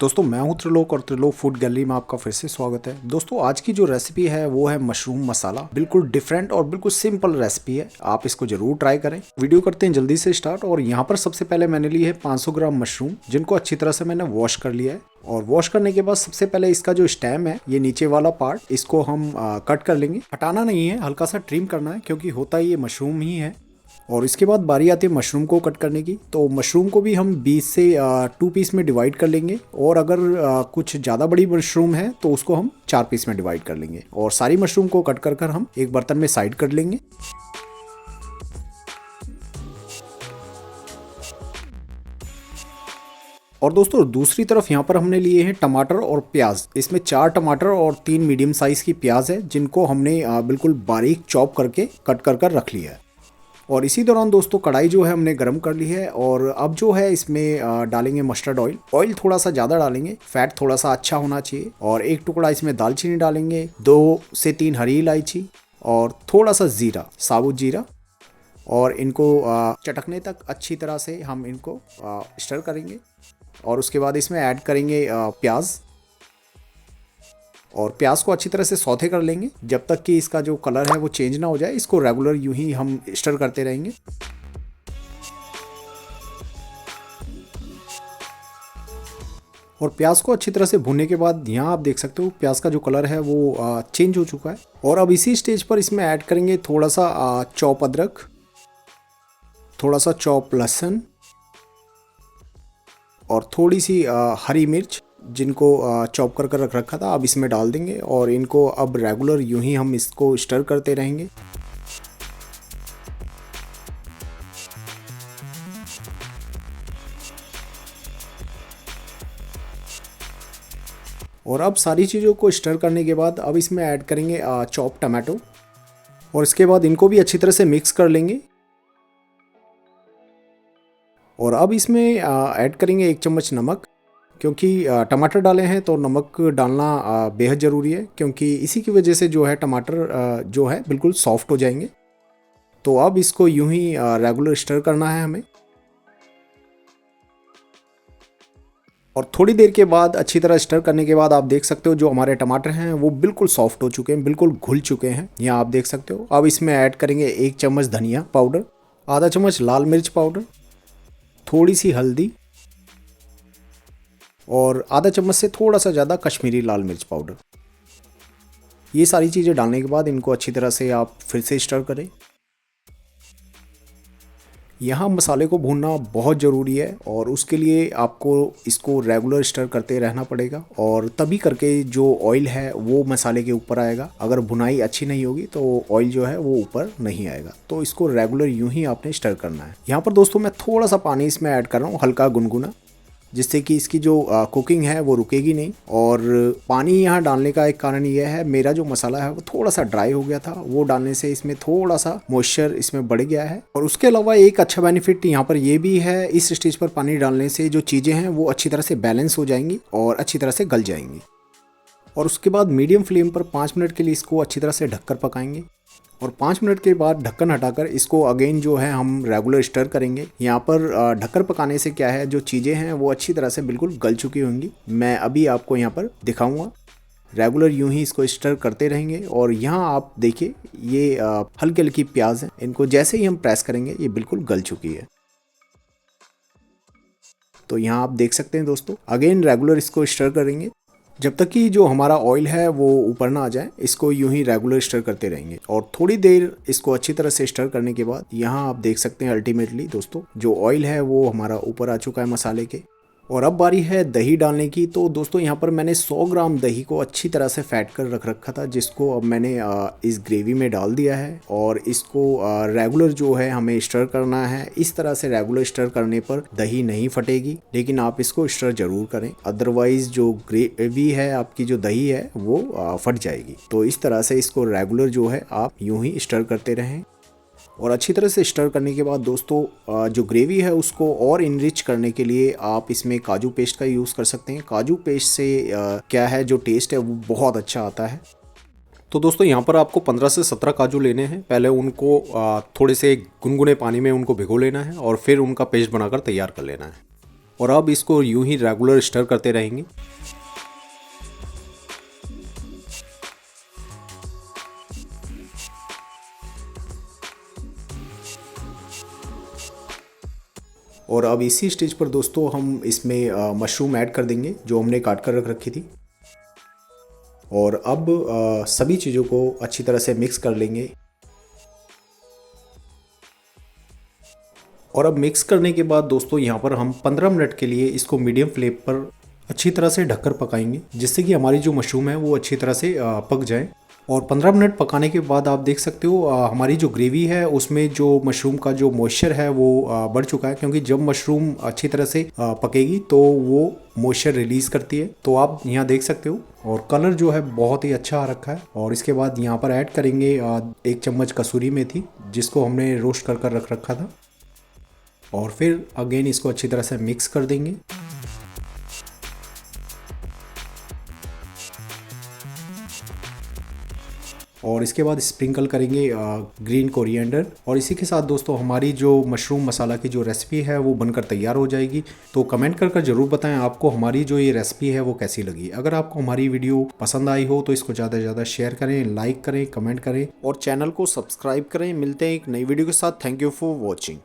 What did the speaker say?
दोस्तों मैं हूं त्रिलोक और त्रिलोक फूड गैलरी में आपका फिर से स्वागत है। दोस्तों आज की जो रेसिपी है वो है मशरूम मसाला। बिल्कुल डिफरेंट और बिल्कुल सिंपल रेसिपी है, आप इसको जरूर ट्राई करें। वीडियो करते हैं जल्दी से स्टार्ट। और यहाँ पर सबसे पहले मैंने ली है 500 ग्राम मशरूम, जिनको अच्छी तरह से मैंने वॉश कर लिया है। और वॉश करने के बाद सबसे पहले इसका जो स्टेम है, ये नीचे वाला पार्ट, इसको हम कट कर लेंगे। हटाना नहीं है, हल्का सा ट्रिम करना है, क्योंकि होता ये मशरूम ही है। और इसके बाद बारी आती है मशरूम को कट करने की। तो मशरूम को भी हम 20 से 2 पीस में डिवाइड कर लेंगे। और अगर कुछ ज़्यादा बड़ी मशरूम है तो उसको हम 4 पीस में डिवाइड कर लेंगे। और सारी मशरूम को कट कर हम एक बर्तन में साइड कर लेंगे। और दोस्तों दूसरी तरफ यहाँ पर हमने लिए हैं टमाटर और प्याज। इसमें 4 टमाटर और 3 मीडियम साइज़ की प्याज है, जिनको हमने बिल्कुल बारीक चॉप करके कट कर रख लिया है। और इसी दौरान दोस्तों कढ़ाई जो है हमने गर्म कर ली है। और अब जो है इसमें डालेंगे मस्टर्ड ऑयल। ऑयल थोड़ा सा ज़्यादा डालेंगे, फैट थोड़ा सा अच्छा होना चाहिए। और एक टुकड़ा इसमें दालचीनी डालेंगे, 2 से 3 हरी इलायची और थोड़ा सा जीरा, साबुत जीरा। और इनको चटकने तक अच्छी तरह से हम इनको स्टर करेंगे। और उसके बाद इसमें ऐड करेंगे प्याज। और प्याज को अच्छी तरह से सौते कर लेंगे जब तक कि इसका जो कलर है वो चेंज ना हो जाए। इसको रेगुलर यूं ही हम स्टर करते रहेंगे। और प्याज को अच्छी तरह से भूनने के बाद यहाँ आप देख सकते हो प्याज का जो कलर है वो चेंज हो चुका है। और अब इसी स्टेज पर इसमें ऐड करेंगे थोड़ा सा चॉप अदरक, थोड़ा सा चॉप लहसुन और थोड़ी सी हरी मिर्च, जिनको चॉप कर रख रखा था, अब इसमें डाल देंगे। और इनको अब रेगुलर यूं ही हम इसको स्टर करते रहेंगे। और अब सारी चीज़ों को स्टर करने के बाद अब इसमें ऐड करेंगे चॉप टमाटो। और इसके बाद इनको भी अच्छी तरह से मिक्स कर लेंगे। और अब इसमें ऐड करेंगे 1 चम्मच नमक, क्योंकि टमाटर डाले हैं तो नमक डालना बेहद ज़रूरी है, क्योंकि इसी की वजह से जो है टमाटर जो है बिल्कुल सॉफ्ट हो जाएंगे। तो अब इसको यूं ही रेगुलर स्टर करना है हमें। और थोड़ी देर के बाद अच्छी तरह स्टर करने के बाद आप देख सकते हो जो हमारे टमाटर हैं वो बिल्कुल सॉफ्ट हो चुके हैं, बिल्कुल घुल चुके हैं, यहाँ आप देख सकते हो। अब इसमें ऐड करेंगे 1 चम्मच धनिया पाउडर, आधा चम्मच लाल मिर्च पाउडर, थोड़ी सी हल्दी और आधा चम्मच से थोड़ा सा ज़्यादा कश्मीरी लाल मिर्च पाउडर। ये सारी चीज़ें डालने के बाद इनको अच्छी तरह से आप फिर से स्टर करें। यहाँ मसाले को भूनना बहुत ज़रूरी है और उसके लिए आपको इसको रेगुलर स्टर करते रहना पड़ेगा। और तभी करके जो ऑयल है वो मसाले के ऊपर आएगा। अगर भुनाई अच्छी नहीं होगी तो ऑयल जो है वो ऊपर नहीं आएगा। तो इसको रेगुलर यूं ही आपने स्टर करना है। यहाँ पर दोस्तों मैं थोड़ा सा पानी इसमें ऐड कर रहा हूँ, हल्का गुनगुना, जिससे कि इसकी जो कुकिंग है वो रुकेगी नहीं। और पानी यहाँ डालने का एक कारण ये है, मेरा जो मसाला है वो थोड़ा सा ड्राई हो गया था, वो डालने से इसमें थोड़ा सा मॉइस्चर इसमें बढ़ गया है। और उसके अलावा एक अच्छा बेनिफिट यहाँ पर ये भी है, इस स्टेज पर पानी डालने से जो चीज़ें हैं वो अच्छी तरह से बैलेंस हो जाएंगी और अच्छी तरह से गल जाएंगी। और उसके बाद मीडियम फ्लेम पर 5 मिनट के लिए इसको अच्छी तरह से ढककर पकाएंगे। और 5 मिनट के बाद ढक्कन हटाकर इसको अगेन जो है हम रेगुलर स्टर करेंगे। यहाँ पर ढककर पकाने से क्या है, जो चीज़ें हैं वो अच्छी तरह से बिल्कुल गल चुकी होंगी। मैं अभी आपको यहाँ पर दिखाऊंगा। रेगुलर यूं ही इसको स्टर करते रहेंगे। और यहाँ आप देखिए ये हल्की हल्की प्याज है, इनको जैसे ही हम प्रेस करेंगे ये बिल्कुल गल चुकी है। तो यहाँ आप देख सकते हैं दोस्तों, अगेन रेगुलर इसको स्टर करेंगे जब तक कि जो हमारा ऑयल है वो ऊपर ना आ जाए। इसको यूं ही रेगुलर स्टर करते रहेंगे। और थोड़ी देर इसको अच्छी तरह से स्टर करने के बाद यहाँ आप देख सकते हैं अल्टीमेटली दोस्तों जो ऑयल है वो हमारा ऊपर आ चुका है मसाले के। और अब बारी है दही डालने की। तो दोस्तों यहाँ पर मैंने 100 ग्राम दही को अच्छी तरह से फैट कर रख रखा था, जिसको अब मैंने इस ग्रेवी में डाल दिया है। और इसको रेगुलर जो है हमें स्टर करना है। इस तरह से रेगुलर स्टर करने पर दही नहीं फटेगी, लेकिन आप इसको स्टर जरूर करें, अदरवाइज जो ग्रेवी है आपकी, जो दही है वो फट जाएगी। तो इस तरह से इसको रेगुलर जो है आप यूं ही स्टर करते रहें। और अच्छी तरह से स्टर करने के बाद दोस्तों जो ग्रेवी है उसको और इनरिच करने के लिए आप इसमें काजू पेस्ट का यूज़ कर सकते हैं। काजू पेस्ट से क्या है, जो टेस्ट है वो बहुत अच्छा आता है। तो दोस्तों यहाँ पर आपको 15 से 17 काजू लेने हैं। पहले उनको थोड़े से गुनगुने पानी में उनको भिगो लेना है और फिर उनका पेस्ट बनाकर तैयार कर लेना है। और अब इसको यूं ही रेगुलर स्टर करते रहेंगे। और अब इसी स्टेज पर दोस्तों हम इसमें मशरूम ऐड कर देंगे जो हमने काट कर रख रखी थी। और अब सभी चीज़ों को अच्छी तरह से मिक्स कर लेंगे। और अब मिक्स करने के बाद दोस्तों यहाँ पर हम 15 मिनट के लिए इसको मीडियम फ्लेम पर अच्छी तरह से ढककर पकाएंगे, जिससे कि हमारी जो मशरूम है वो अच्छी तरह से पक जाए। और 15 मिनट पकाने के बाद आप देख सकते हो हमारी जो ग्रेवी है उसमें जो मशरूम का जो मॉइस्चर है वो बढ़ चुका है, क्योंकि जब मशरूम अच्छी तरह से पकेगी तो वो मॉइस्चर रिलीज़ करती है। तो आप यहाँ देख सकते हो और कलर जो है बहुत ही अच्छा आ रखा है। और इसके बाद यहाँ पर ऐड करेंगे 1 चम्मच कसूरी मेथी, जिसको हमने रोस्ट कर रख रखा था। और फिर अगेन इसको अच्छी तरह से मिक्स कर देंगे। और इसके बाद स्प्रिंकल करेंगे ग्रीन कोरिएंडर। और इसी के साथ दोस्तों हमारी जो मशरूम मसाला की जो रेसिपी है वो बनकर तैयार हो जाएगी। तो कमेंट कर ज़रूर बताएं आपको हमारी जो ये रेसिपी है वो कैसी लगी। अगर आपको हमारी वीडियो पसंद आई हो तो इसको ज़्यादा से ज़्यादा शेयर करें, लाइक करें, कमेंट करें और चैनल को सब्सक्राइब करें। मिलते हैं एक नई वीडियो के साथ। Thank you for watching.